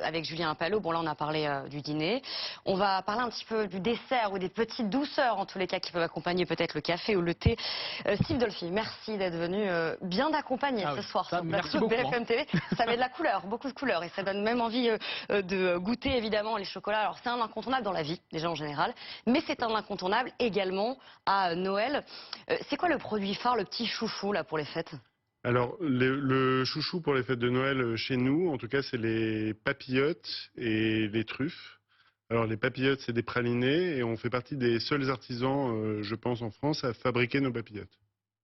avec Julien Appalo. Bon, là, on a parlé du dîner. On va parler un petit peu du dessert ou des petites douceurs, en tous les cas, qui peuvent accompagner peut-être le café ou le thé. Steve Dolphy, merci d'être venu bien accompagné ce soir sur le plateau de BFM TV. Ça met de la couleur, beaucoup de couleurs, et ça donne même envie de goûter, évidemment, les chocolats. Alors, c'est un incontournable dans la vie, déjà en général, mais c'est un incontournable également à Noël. C'est quoi le produit phare, le petit chouchou, là, pour les fêtes? Alors, le chouchou pour les fêtes de Noël chez nous, en tout cas, c'est les papillotes et les truffes. Alors, les papillotes, c'est des pralinés et on fait partie des seuls artisans, je pense, en France à fabriquer nos papillotes.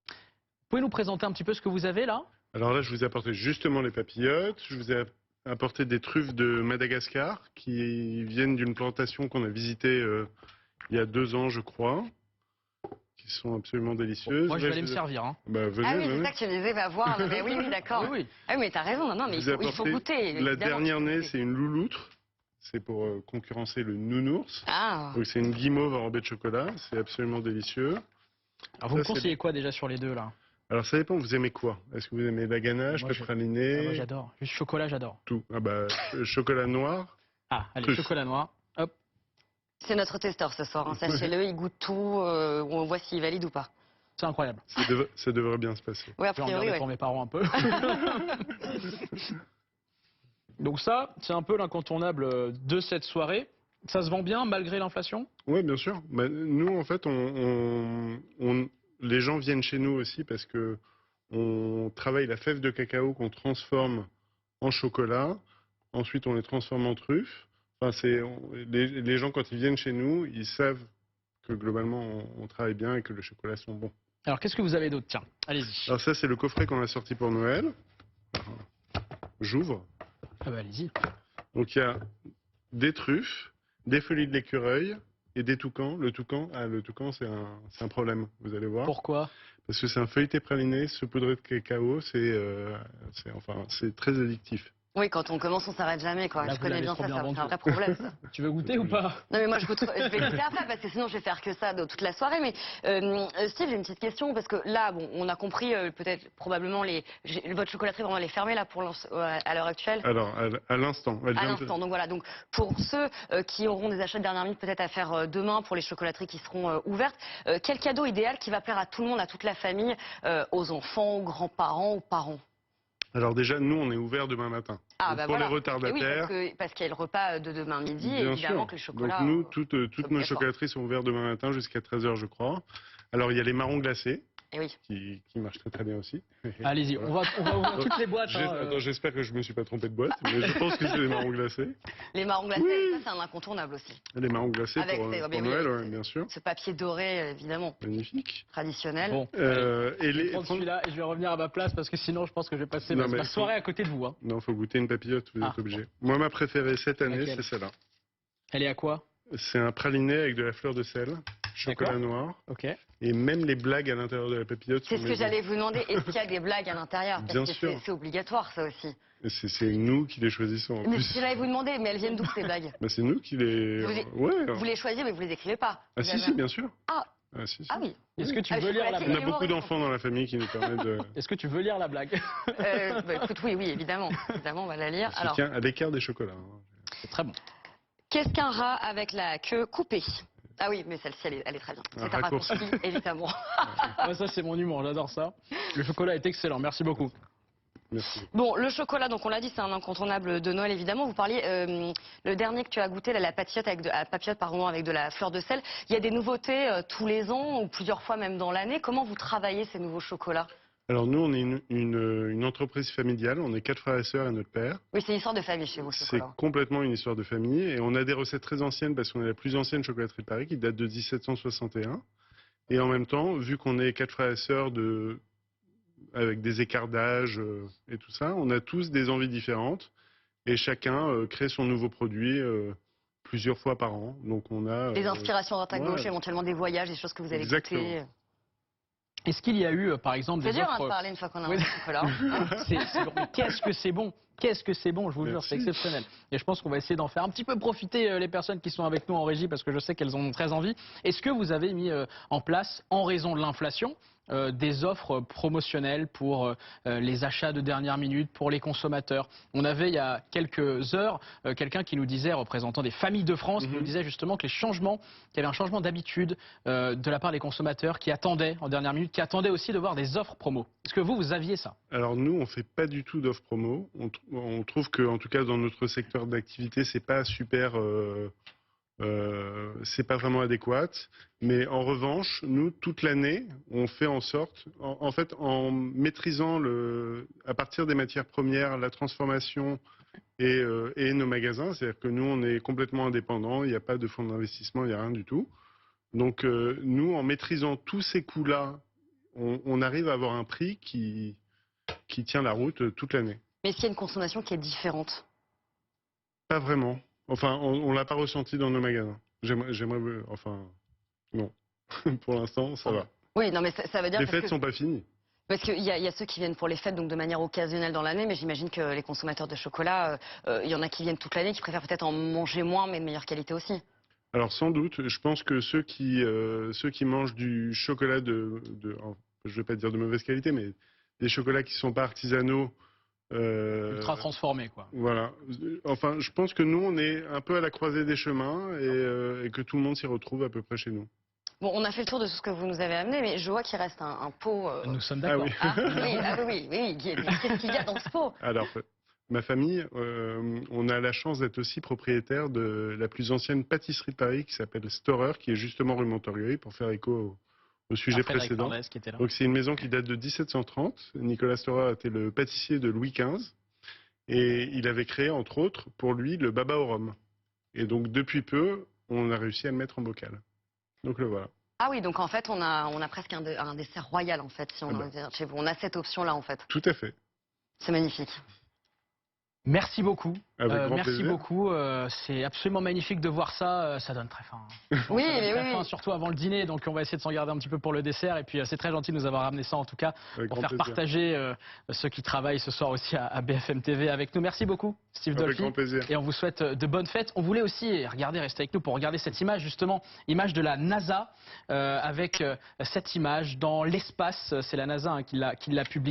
Vous pouvez nous présenter un petit peu ce que vous avez là? Alors là, je vous ai apporté justement les papillotes. Je vous ai apporté des truffes de Madagascar qui viennent d'une plantation qu'on a visitée il y a 2 ans, je crois. Qui sont absolument délicieuses. Moi, je vais aller me servir. Hein. Bah, venez, ah oui, c'est ça que tu me disais, va voir. Mais oui, d'accord. Oui. Ah oui, mais t'as raison. Non, mais il faut goûter. La dernière née, c'est une louloutre. C'est pour concurrencer le nounours. Ah. Donc c'est une guimauve enrobée de chocolat. C'est absolument délicieux. Alors vous me conseillez quoi déjà sur les deux là? Alors ça dépend, vous aimez quoi? Est-ce que vous aimez la ganache, le praliné? Moi j'adore. Juste chocolat, j'adore. Tout. Ah bah, chocolat noir. Ah, allez, Truffe. chocolat noir. Hop. C'est notre testeur ce soir, hein. Sachez-le, il goûte tout, on voit s'il valide ou pas. C'est incroyable. Ça devrait bien se passer. Oui, a priori, pour mes parents un peu. Donc ça, c'est un peu l'incontournable de cette soirée. Ça se vend bien malgré l'inflation? Oui, bien sûr. Bah, nous, en fait, les gens viennent chez nous aussi parce que on travaille la fève de cacao qu'on transforme en chocolat. Ensuite, on les transforme en truffes. Enfin, les gens, quand ils viennent chez nous, ils savent que globalement, on travaille bien et que les chocolats sont bons. Alors, qu'est-ce que vous avez d'autre? Tiens, allez-y. Alors ça, c'est le coffret qu'on a sorti pour Noël. J'ouvre. Ah bah allez-y. Donc, il y a des truffes, des feuilles de l'écureuil et des toucans. Le toucan, c'est un problème, vous allez voir. Pourquoi? Parce que c'est un feuilleté praliné, saupoudré de cacao, c'est très addictif. Oui, quand on commence, on s'arrête jamais, quoi. Là, je connais bien ça, c'est un vrai problème, ça. Tu veux goûter ou pas? Non, mais moi, je vais goûter après, parce que sinon, je vais faire que ça toute la soirée. Mais Steve, j'ai une petite question, parce que là, bon, on a compris, peut-être, probablement, votre chocolaterie, vraiment, elle est fermée, là, à l'heure actuelle? Alors, à l'instant. À l'instant, donc voilà. Donc, pour ceux qui auront des achats de dernière minute, peut-être à faire demain, pour les chocolateries qui seront ouvertes, quel cadeau idéal qui va plaire à tout le monde, à toute la famille, aux enfants, aux grands-parents, aux parents? Alors déjà, nous, on est ouvert demain matin. Ah, bah pour voilà. les retardataires. Oui, parce qu'il y a le repas de demain midi, et évidemment que le chocolat... Donc nous, toutes nos chocolateries sont ouvertes demain matin jusqu'à 13 h, je crois. Alors, il y a les marrons glacés. Et oui. Qui marchent très très bien aussi. Allez-y, voilà. on va ouvrir toutes les boîtes. Attends, j'espère que je ne me suis pas trompé de boîte, mais je pense que c'est les marrons glacés. Les marrons glacés, oui. Ça c'est un incontournable aussi. Les marrons glacés pour Noël, ouais, bien sûr. Ce papier doré, évidemment. Magnifique. Traditionnel. Bon, je prends celui-là et je vais revenir à ma place parce que sinon je pense que je vais passer ma soirée à côté de vous. Hein. Non, il faut goûter une papillote, vous êtes obligé. Moi, ma préférée cette année, c'est celle-là. Elle est à quoi? C'est un praliné avec de la fleur de sel, chocolat noir. Ok. Et même les blagues à l'intérieur de la papillote. C'est ce que j'allais vous demander. Est-ce qu'il y a des blagues à l'intérieur? Bien sûr. C'est obligatoire, ça aussi. C'est nous qui les choisissons. Mais j'allais vous demander, mais elles viennent d'où ces blagues? C'est nous qui les. Vous les choisissez, mais vous les écrivez pas. Ah si, bien sûr. Ah oui. Est-ce que tu veux lire la blague? On a beaucoup d'enfants dans la famille qui nous permettent de... Est-ce que tu veux lire la blague? Écoute, oui, évidemment. Évidemment, on va la lire. On se tient à l'écart des chocolats. C'est très bon. Qu'est-ce qu'un rat avec la queue coupée? Ah oui, mais celle-ci, elle est très bien. C'est un raccourci, évidemment. Ça, c'est mon humour, j'adore ça. Le chocolat est excellent, merci beaucoup. Merci. Bon, le chocolat, donc on l'a dit, c'est un incontournable de Noël, évidemment. Vous parliez, le dernier que tu as goûté, la papillote avec de la fleur de sel. Il y a des nouveautés tous les ans ou plusieurs fois même dans l'année. Comment vous travaillez ces nouveaux chocolats? Alors nous, on est une entreprise familiale, on est 4 frères et sœurs et notre père. Oui, c'est une histoire de famille chez vous, le chocolat. C'est complètement une histoire de famille et on a des recettes très anciennes parce qu'on est la plus ancienne chocolaterie de Paris qui date de 1761. Et en même temps, vu qu'on est 4 frères et sœurs avec des écarts d'âge et tout ça, on a tous des envies différentes et chacun crée son nouveau produit plusieurs fois par an. Donc on a des inspirations à droite à gauche, éventuellement des voyages, des choses que vous avez goûtées. Est-ce qu'il y a eu, par exemple, des offres... C'est dur de parler une fois qu'on a un chocolat. Qu'est-ce que c'est bon? Qu'est-ce que c'est bon, je vous jure, c'est exceptionnel. Et je pense qu'on va essayer d'en faire un petit peu profiter les personnes qui sont avec nous en régie parce que je sais qu'elles ont très envie. Est-ce que vous avez mis en place, en raison de l'inflation, des offres promotionnelles pour les achats de dernière minute, pour les consommateurs. On avait il y a quelques heures quelqu'un qui nous disait, représentant des familles de France, qui nous disait justement que qu'il y avait un changement d'habitude de la part des consommateurs qui attendaient en dernière minute, qui attendaient aussi de voir des offres promo. Est-ce que vous aviez ça? Alors nous, on fait pas du tout d'offres promo. On trouve que, en tout cas, dans notre secteur d'activité, c'est pas super, c'est pas vraiment adéquat. Mais en revanche, nous, toute l'année, on fait en sorte, en fait, en maîtrisant à partir des matières premières, la transformation et nos magasins, c'est-à-dire que nous, on est complètement indépendants, il n'y a pas de fonds d'investissement, il n'y a rien du tout. Donc nous, en maîtrisant tous ces coûts-là, on arrive à avoir un prix qui tient la route toute l'année. Mais est-ce qu'il y a une consommation qui est différente? Pas vraiment. Enfin, on l'a pas ressenti dans nos magasins. Enfin, non. Pour l'instant, ça va. Oui, non, mais ça veut dire... Les fêtes sont pas finies. Parce qu'il y a ceux qui viennent pour les fêtes, donc de manière occasionnelle dans l'année, mais j'imagine que les consommateurs de chocolat, il y en a qui viennent toute l'année, qui préfèrent peut-être en manger moins, mais de meilleure qualité aussi. Alors sans doute, je pense que ceux qui mangent du chocolat je vais pas dire de mauvaise qualité, mais des chocolats qui sont pas artisanaux, Ultra transformés, quoi. Voilà. Enfin, je pense que nous, on est un peu à la croisée des chemins et que tout le monde s'y retrouve à peu près chez nous. Bon, on a fait le tour de tout ce que vous nous avez amené, mais je vois qu'il reste un pot... Nous sommes d'accord. Ah oui. Qu'est-ce qu'il y a dans ce pot? Alors, ma famille, on a la chance d'être aussi propriétaire de la plus ancienne pâtisserie de Paris qui s'appelle Storer, qui est justement rue Montorgueil, pour faire écho au sujet précédent. Qui était là. Donc c'est une maison qui date de 1730. Nicolas Storer était le pâtissier de Louis XV et il avait créé entre autres pour lui le baba au rhum. Et donc depuis peu, on a réussi à le mettre en bocal. Donc le voilà. Ah oui, donc en fait on a presque un dessert royal en fait, si on a envie de dire chez vous. On a cette option là en fait. Tout à fait. C'est magnifique. Merci beaucoup. Avec grand merci plaisir. beaucoup. C'est absolument magnifique de voir ça. Ça donne très faim. Oui, Ça donne mais très oui. faim, surtout avant le dîner. Donc on va essayer de s'en garder un petit peu pour le dessert. Et puis c'est très gentil de nous avoir ramené ça en tout cas Avec pour grand faire plaisir. partager ceux qui travaillent ce soir aussi à BFM TV avec nous. Merci beaucoup, Steve Avec Dolphy. grand plaisir. Et on vous souhaite de bonnes fêtes. On voulait aussi rester avec nous pour regarder cette image justement, image de la NASA avec cette image dans l'espace. C'est la NASA qui l'a publiée.